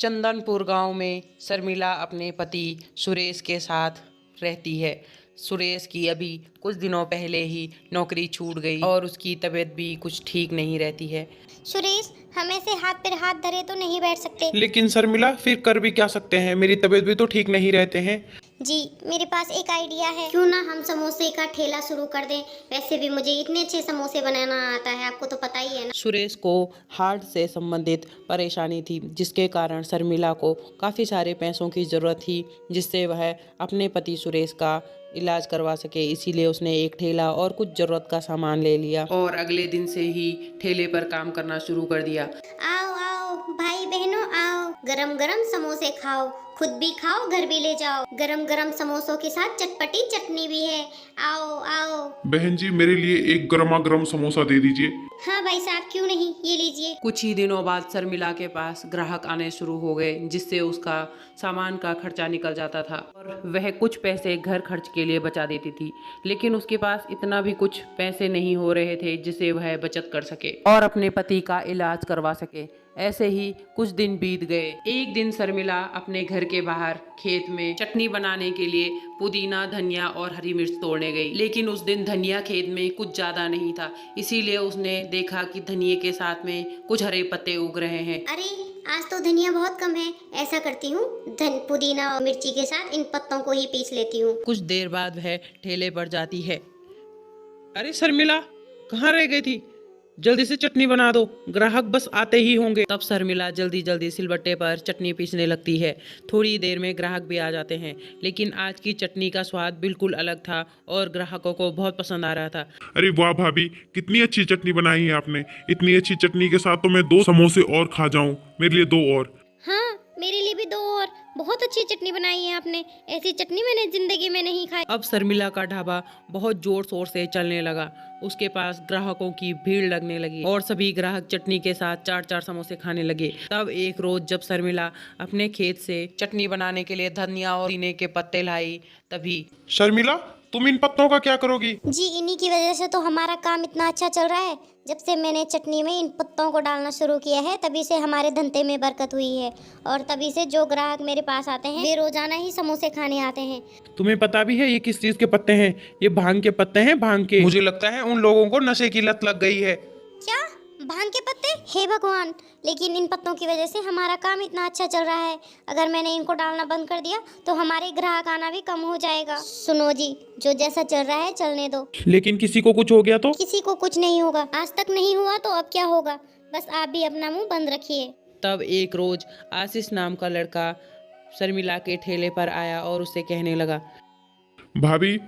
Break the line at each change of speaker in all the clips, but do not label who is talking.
चंदनपुर गांव में शर्मिला अपने पति सुरेश के साथ रहती है। सुरेश की अभी कुछ दिनों पहले ही नौकरी छूट गई और उसकी तबीयत भी कुछ ठीक नहीं रहती है।
सुरेश, हम ऐसे हाथ पर हाथ धरे तो नहीं बैठ सकते।
लेकिन शर्मिला फिर कर भी क्या सकते हैं, मेरी तबीयत भी तो ठीक नहीं रहते हैं।
जी, मेरे पास एक आइडिया है। क्यों ना हम समोसे का ठेला शुरू कर दें। वैसे भी मुझे इतने अच्छे समोसे बनाना आता है, आपको तो पता ही है ना।
सुरेश को हार्ट से संबंधित परेशानी थी, जिसके कारण शर्मिला को काफ़ी सारे पैसों की ज़रूरत थी, जिससे वह अपने पति सुरेश का इलाज करवा सके। इसीलिए उसने एक ठेला और कुछ ज़रूरत का सामान ले लिया और अगले दिन से ही ठेले पर काम करना शुरू कर दिया।
आओ आओ भाई बहनों, आओ गरम गरम समोसे खाओ, खुद भी खाओ, घर भी ले जाओ। गरम गरम समोसों के साथ चटपटी चटनी भी है। आओ आओ।
बहन जी, मेरे लिए एक गर्मा गर्म समोसा दे दीजिए।
हाँ भाई साहब, क्यों नहीं, ये लीजिए।
कुछ ही दिनों बाद शर्मिला के पास ग्राहक आने शुरू हो गए, जिससे उसका सामान का खर्चा निकल जाता था और वह कुछ पैसे घर खर्च के लिए बचा देती थी। लेकिन उसके पास इतना भी कुछ पैसे नहीं हो रहे थे जिससे वह बचत कर सके और अपने पति का इलाज करवा सके। ऐसे ही कुछ दिन बीत गए। एक दिन शर्मिला अपने घर के बाहर खेत में चटनी बनाने के लिए पुदीना, धनिया और हरी मिर्च तोड़ने गई। लेकिन उस दिन धनिया खेत में कुछ ज्यादा नहीं था, इसीलिए उसने देखा कि धनिये के साथ में कुछ हरे पत्ते उग रहे हैं।
अरे, आज तो धनिया बहुत कम है। ऐसा करती हूँ, पुदीना और मिर्ची के साथ इन पत्तों को ही पीस लेती हूँ।
कुछ देर बाद वह ठेले पर जाती है।
अरे शर्मिला, कहाँ रह गई थी? जल्दी से चटनी बना दो, ग्राहक बस आते ही होंगे।
तब शर्मिला जल्दी जल्दी सिलबट्टे पर चटनी पीसने लगती है। थोड़ी देर में ग्राहक भी आ जाते हैं, लेकिन आज की चटनी का स्वाद बिल्कुल अलग था और ग्राहकों को बहुत पसंद आ रहा था।
अरे वाह भाभी, कितनी अच्छी चटनी बनाई है आपने। इतनी अच्छी चटनी के साथ तो मैं 2 समोसे और खा जाऊं। मेरे लिए 2 और।
हाँ, मेरे लिए भी 2 और। बहुत अच्छी चटनी बनाई है आपने। ऐसी चटनी मैंने जिंदगी में नहीं खाई।
अब शर्मिला का ढाबा बहुत जोर शोर से चलने लगा। उसके पास ग्राहकों की भीड़ लगने लगी और सभी ग्राहक चटनी के साथ 4-4 समोसे खाने लगे। तब एक रोज जब शर्मिला अपने खेत से चटनी बनाने के लिए धनिया और पुदीने के पत्ते लाई, तभी
शर्मिला, तुम इन पत्तों का क्या करोगी?
जी, इन्हीं की वजह से तो हमारा काम इतना अच्छा चल रहा है। जब से मैंने चटनी में इन पत्तों को डालना शुरू किया है, तभी से हमारे धंधे में बरकत हुई है और तभी से जो ग्राहक मेरे पास आते हैं, वे रोजाना ही समोसे खाने आते हैं।
तुम्हें पता भी है ये किस चीज के पत्ते हैं? ये भांग के पत्ते हैं, भांग के। मुझे लगता है उन लोगों को नशे की लत लग गई है।
क्या? भांग के पत्ते? हे भगवान, लेकिन इन पत्तों की वजह से हमारा काम इतना अच्छा चल रहा है। अगर मैंने इनको डालना बंद कर दिया तो हमारे ग्राहक आना भी कम हो जाएगा। सुनो जी, जो जैसा चल रहा है चलने दो।
लेकिन किसी को कुछ हो गया तो?
किसी को कुछ नहीं होगा। आज तक नहीं हुआ तो अब क्या होगा। बस आप भी अपना मुंह बंद रखिए।
तब एक रोज आशीष नाम का लड़का शर्मिला के ठेले पर आया और उससे कहने लगा,
भाभी,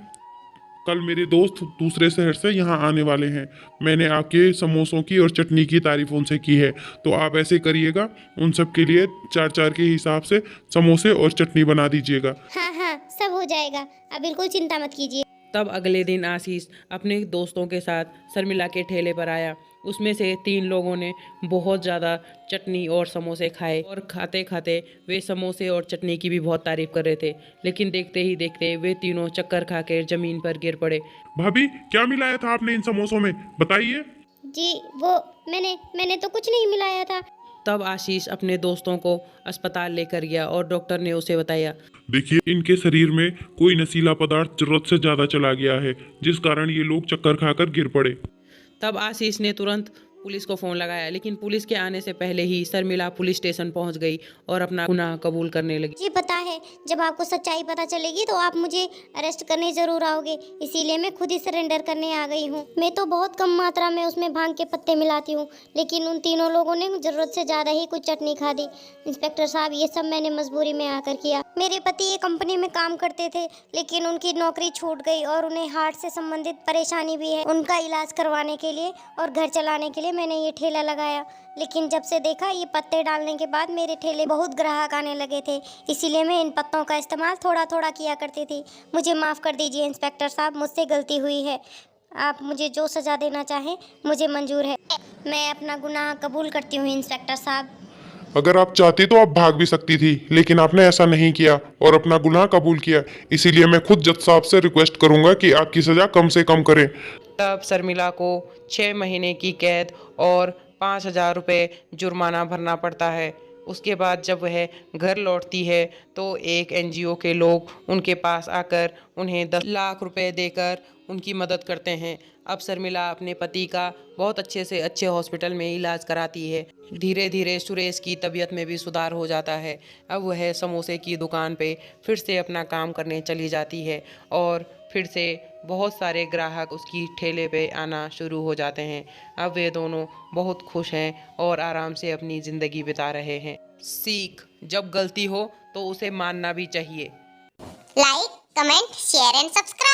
कल मेरे दोस्त दूसरे शहर से यहाँ आने वाले हैं। मैंने आपके समोसों की और चटनी की तारीफ उनसे की है, तो आप ऐसे करिएगा, उन सब के लिए 4-4 के हिसाब से समोसे और चटनी बना दीजिएगा।
हाँ हाँ, सब हो जाएगा, आप बिल्कुल चिंता मत कीजिए।
तब अगले दिन आशीष अपने दोस्तों के साथ शर्मिला के ठेले पर आया। उसमें से 3 लोगों ने बहुत ज़्यादा चटनी और समोसे खाए और खाते खाते वे समोसे और चटनी की भी बहुत तारीफ कर रहे थे। लेकिन देखते ही देखते वे तीनों चक्कर खा कर जमीन पर गिर पड़े।
भाभी, क्या मिलाया था आपने इन समोसों में, बताइए।
जी, वो मैंने तो कुछ नहीं मिलाया था।
तब आशीष अपने दोस्तों को अस्पताल लेकर गया और डॉक्टर ने उसे बताया,
देखिए, इनके शरीर में कोई नशीला पदार्थ जरूरत से ज्यादा चला गया है, जिस कारण ये लोग चक्कर खाकर गिर पड़े।
तब आशीष ने तुरंत पुलिस को फ़ोन लगाया, लेकिन पुलिस के आने से पहले ही शर्मिला पुलिस स्टेशन पहुंच गई और अपना गुनाह कबूल करने लगी।
जी पता है, जब आपको सच्चाई पता चलेगी तो आप मुझे अरेस्ट करने जरूर आओगे, इसीलिए मैं खुद ही सरेंडर करने आ गई हूँ। मैं तो बहुत कम मात्रा में उसमें भांग के पत्ते मिलाती हूँ, लेकिन उन तीनों लोगों ने जरूरत से ज़्यादा ही कुछ चटनी खा दी। इंस्पेक्टर साहब, ये सब मैंने मजबूरी में आकर किया। मेरे पति एक कंपनी में काम करते थे, लेकिन उनकी नौकरी छूट गई और उन्हें हार्ट से संबंधित परेशानी भी है। उनका इलाज करवाने के लिए और घर चलाने के लिए मैंने ये ठेला लगाया, लेकिन जब से देखा ये पत्ते डालने के बाद मेरे ठेले बहुत ग्राहक आने लगे थे, इसीलिए मैं इन पत्तों का इस्तेमाल थोड़ा थोड़ा किया करती थी। मुझे माफ़ कर दीजिए इंस्पेक्टर साहब, मुझसे गलती हुई है। आप मुझे जो सज़ा देना चाहें मुझे मंजूर है। मैं अपना गुनाह कबूल करती हूँ इंस्पेक्टर साहब।
अगर आप चाहती तो आप भाग भी सकती थी, लेकिन आपने ऐसा नहीं किया और अपना गुनाह कबूल किया। इसीलिए मैं खुद जज साहब से रिक्वेस्ट करूंगा कि आपकी सजा कम से कम करें।
तब शर्मिला को 6 महीने की कैद और 5,000 रुपये जुर्माना भरना पड़ता है। उसके बाद जब वह घर लौटती है तो एक एनजीओ के लोग उनके पास आकर उन्हें 10 लाख रुपए देकर उनकी मदद करते हैं। अब शर्मिला अपने पति का बहुत अच्छे से अच्छे हॉस्पिटल में इलाज कराती है। धीरे धीरे सुरेश की तबीयत में भी सुधार हो जाता है। अब वह समोसे की दुकान पे फिर से अपना काम करने चली जाती है और फिर से बहुत सारे ग्राहक उसकी ठेले पे आना शुरू हो जाते हैं। अब वे दोनों बहुत खुश हैं और आराम से अपनी ज़िंदगी बिता रहे हैं। सीख, जब गलती हो तो उसे मानना भी चाहिए।
Like, comment, share and subscribe.